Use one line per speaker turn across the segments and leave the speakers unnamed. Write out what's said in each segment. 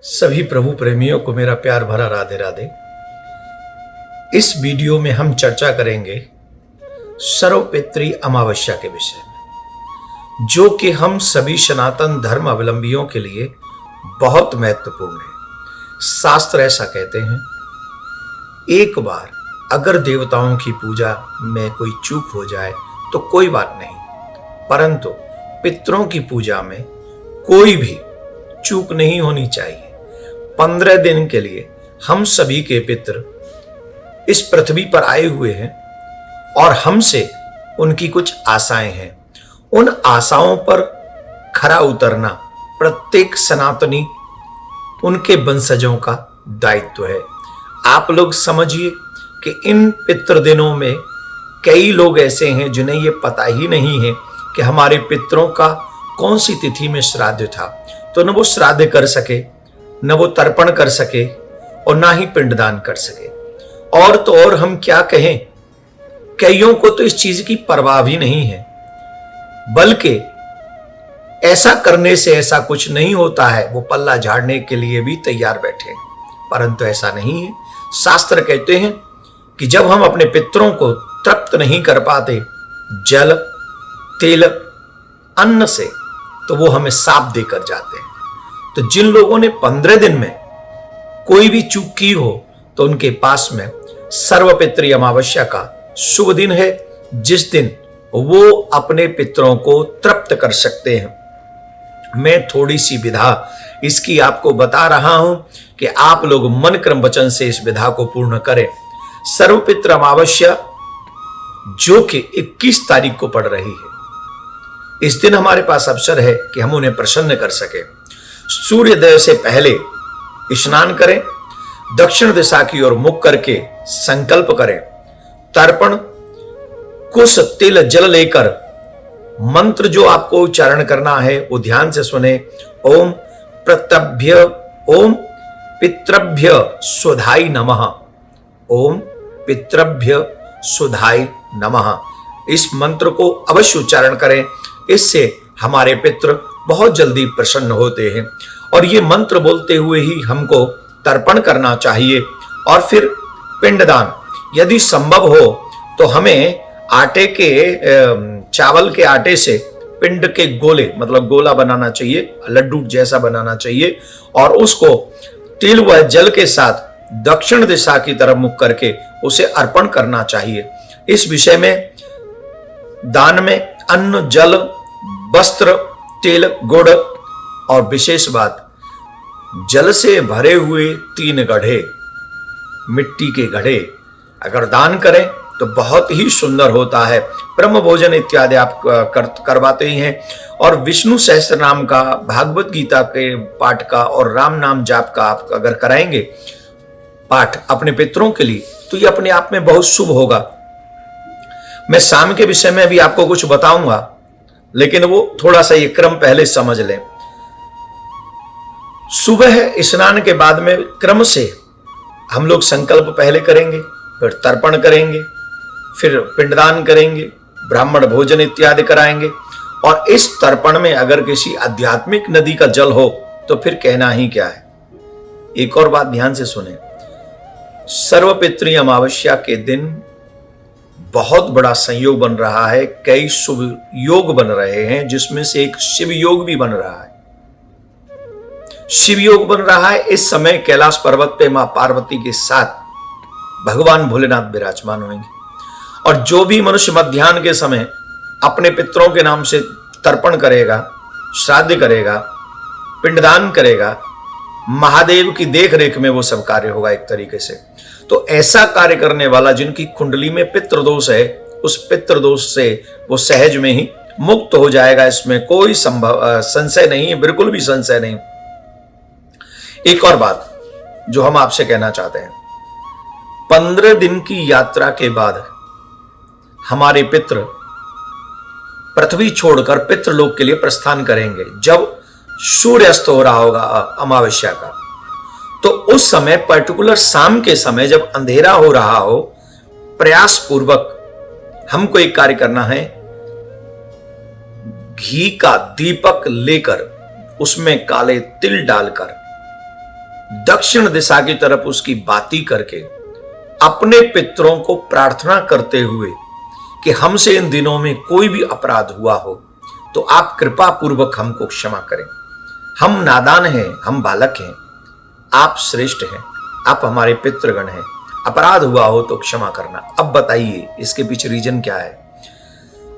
सभी प्रभु प्रेमियों को मेरा प्यार भरा राधे राधे। इस वीडियो में हम चर्चा करेंगे सर्वपितृ अमावस्या के विषय में, जो कि हम सभी सनातन धर्म अवलंबियों के लिए बहुत महत्वपूर्ण है। शास्त्र ऐसा कहते हैं, एक बार अगर देवताओं की पूजा में कोई चूक हो जाए तो कोई बात नहीं, परंतु पितरों की पूजा में कोई भी चूक नहीं होनी चाहिए। 15 दिन के लिए हम सभी के पितर इस पृथ्वी पर आए हुए हैं और हमसे उनकी कुछ आशाएं हैं। उन आशाओं पर खरा उतरना प्रत्येक सनातनी उनके वंशजों का दायित्व है। आप लोग समझिए कि इन पितृ दिनों में कई लोग ऐसे हैं जिन्हें ये पता ही नहीं है कि हमारे पितरों का कौन सी तिथि में श्राद्ध था, तो न वो श्राद्ध कर सके, न वो तर्पण कर सके और ना ही पिंडदान कर सके। और तो और हम क्या कहें, कईयों को तो इस चीज की परवाह भी नहीं है, बल्कि ऐसा करने से ऐसा कुछ नहीं होता है, वो पल्ला झाड़ने के लिए भी तैयार बैठे हैं। परंतु ऐसा नहीं है। शास्त्र कहते हैं कि जब हम अपने पितरों को तृप्त नहीं कर पाते जल, तेल, अन्न से, तो वो हमें शाप देकर जाते हैं। तो जिन लोगों ने 15 दिन में कोई भी चूक की हो, तो उनके पास में सर्वपितृ अमावस्या का शुभ दिन है, जिस दिन वो अपने पितरों को तृप्त कर सकते हैं। मैं थोड़ी सी विधा इसकी आपको बता रहा हूं कि आप लोग मन क्रम वचन से इस विधा को पूर्ण करें। सर्वपितृ अमावस्या जो कि 21 तारीख को पड़ रही है, इस दिन हमारे पास अवसर है कि हम उन्हें प्रसन्न कर सके। सूर्योदय से पहले स्नान करें, दक्षिण दिशा की ओर मुख करके संकल्प करें, तर्पण कुश तिल जल लेकर मंत्र जो आपको उच्चारण करना है वो ध्यान से सुने। ओम प्रत्यभ्य ओम पितृभ्य सुधाय नमः, ओम पितृभ्य सुधाय नमः। इस मंत्र को अवश्य उच्चारण करें, इससे हमारे पितृ बहुत जल्दी प्रसन्न होते हैं। और ये मंत्र बोलते हुए ही हमको तर्पण करना चाहिए। और फिर पिंडदान यदि संभव हो तो हमें आटे के चावल के आटे से पिंड के गोले, मतलब गोला बनाना चाहिए, लड्डू जैसा बनाना चाहिए, और उसको तिल व जल के साथ दक्षिण दिशा की तरफ मुख करके उसे अर्पण करना चाहिए। इस विषय में दान में अन्न, जल, वस्त्र, तेल, गुड़ और विशेष बात, जल से भरे हुए 3 गड्ढे, मिट्टी के गड्ढे अगर दान करें तो बहुत ही सुंदर होता है। ब्रह्म भोजन इत्यादि आप करवाते ही हैं। और विष्णु सहस्त्र नाम का, भागवत गीता के पाठ का और राम नाम जाप का आप अगर कराएंगे पाठ अपने पितरों के लिए, तो ये अपने आप में बहुत शुभ होगा। मैं शाम के विषय में भी आपको कुछ बताऊंगा, लेकिन वो थोड़ा सा ये क्रम पहले समझ लें। सुबह स्नान के बाद में क्रम से हम लोग संकल्प पहले करेंगे, फिर तर्पण करेंगे, फिर पिंडदान करेंगे, ब्राह्मण भोजन इत्यादि कराएंगे। और इस तर्पण में अगर किसी आध्यात्मिक नदी का जल हो तो फिर कहना ही क्या है। एक और बात ध्यान से सुने, सर्वपितृ अमावस्या के दिन बहुत बड़ा संयोग बन रहा है, कई शुभ योग बन रहे हैं, जिसमें से एक शिव योग भी बन रहा है। शिव योग बन रहा है। इस समय कैलाश पर्वत पे मां पार्वती के साथ भगवान भोलेनाथ विराजमान होंगे। और जो भी मनुष्य मध्याह्न के समय अपने पितरों के नाम से तर्पण करेगा, श्राद्ध करेगा, पिंडदान करेगा, महादेव की देख रेख में वो सब कार्य होगा एक तरीके से। तो ऐसा कार्य करने वाला जिनकी कुंडली में पितृदोष है, उस पितृदोष से वो सहज में ही मुक्त हो जाएगा। इसमें कोई संशय नहीं है, बिल्कुल भी संशय नहीं। एक और बात जो हम आपसे कहना चाहते हैं, 15 दिन की यात्रा के बाद हमारे पितृ पृथ्वी छोड़कर पितृलोक के लिए प्रस्थान करेंगे। जब सूर्यास्त हो रहा होगा अमावस्या का, तो उस समय पर्टिकुलर शाम के समय जब अंधेरा हो रहा हो, प्रयास पूर्वक हमको एक कार्य करना है। घी का दीपक लेकर उसमें काले तिल डालकर दक्षिण दिशा की तरफ उसकी बाती करके अपने पितरों को प्रार्थना करते हुए कि हमसे इन दिनों में कोई भी अपराध हुआ हो तो आप कृपा पूर्वक हमको क्षमा करें। हम नादान हैं, हम बालक हैं, आप श्रेष्ठ हैं, आप हमारे पितृगण हैं, अपराध हुआ हो तो क्षमा करना। अब बताइए इसके पीछे रीजन क्या है?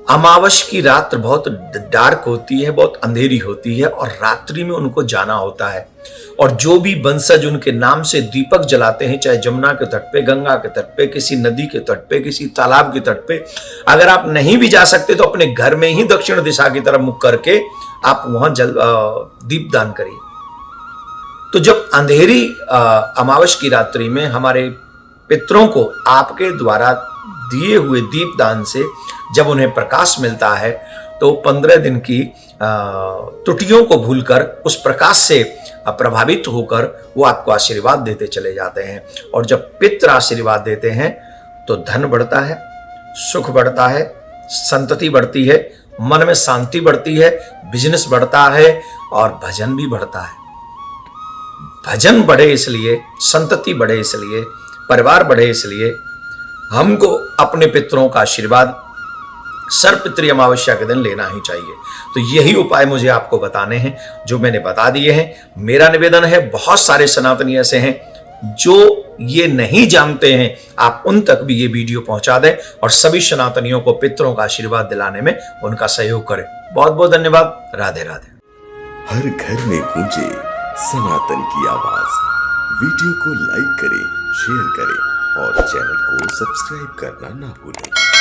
अमावस की रात बहुत डार्क होती है, बहुत अंधेरी होती है और रात्रि में उनको जाना होता है। और जो भी वंशज उनके नाम से दीपक जलाते हैं, चाहे जमुना के तट पे, गंगा के तट पे, किसी नदी के तट पे, किसी तालाब के तट पे, अगर आप नहीं भी जा सकते तो अपने घर में ही दक्षिण दिशा की तरफ मुख करके आप वहां दीप दान करिए। तो जब अंधेरी अमावस की रात्रि में हमारे पितरों को आपके द्वारा दिए हुए दीप दान से जब उन्हें प्रकाश मिलता है तो 15 दिन की त्रुटियों को भूलकर उस प्रकाश से प्रभावित होकर वो आपको आशीर्वाद देते चले जाते हैं। और जब पितृ आशीर्वाद देते हैं तो धन बढ़ता है, सुख बढ़ता है, संतति बढ़ती है, मन में शांति बढ़ती है, बिजनेस बढ़ता है और भजन भी बढ़ता है। भजन बढ़े इसलिए, संतति बढ़े इसलिए, परिवार बढ़े इसलिए हमको अपने पितरों का आशीर्वाद सर्वपितृ अमावस्या के दिन लेना ही चाहिए। तो यही उपाय मुझे आपको बताने हैं जो मैंने बता दिए हैं। मेरा निवेदन है, बहुत सारे सनातनी ऐसे हैं जो ये नहीं जानते हैं, आप उन तक भी ये वीडियो पहुंचा दें और सभी सनातनियों को पितरों का आशीर्वाद दिलाने में उनका सहयोग करें। बहुत बहुत धन्यवाद। राधे राधे।
हर घर में गूंजे सनातन की आवाज। वीडियो को लाइक करें, शेयर करें और चैनल को सब्सक्राइब करना ना भूलें।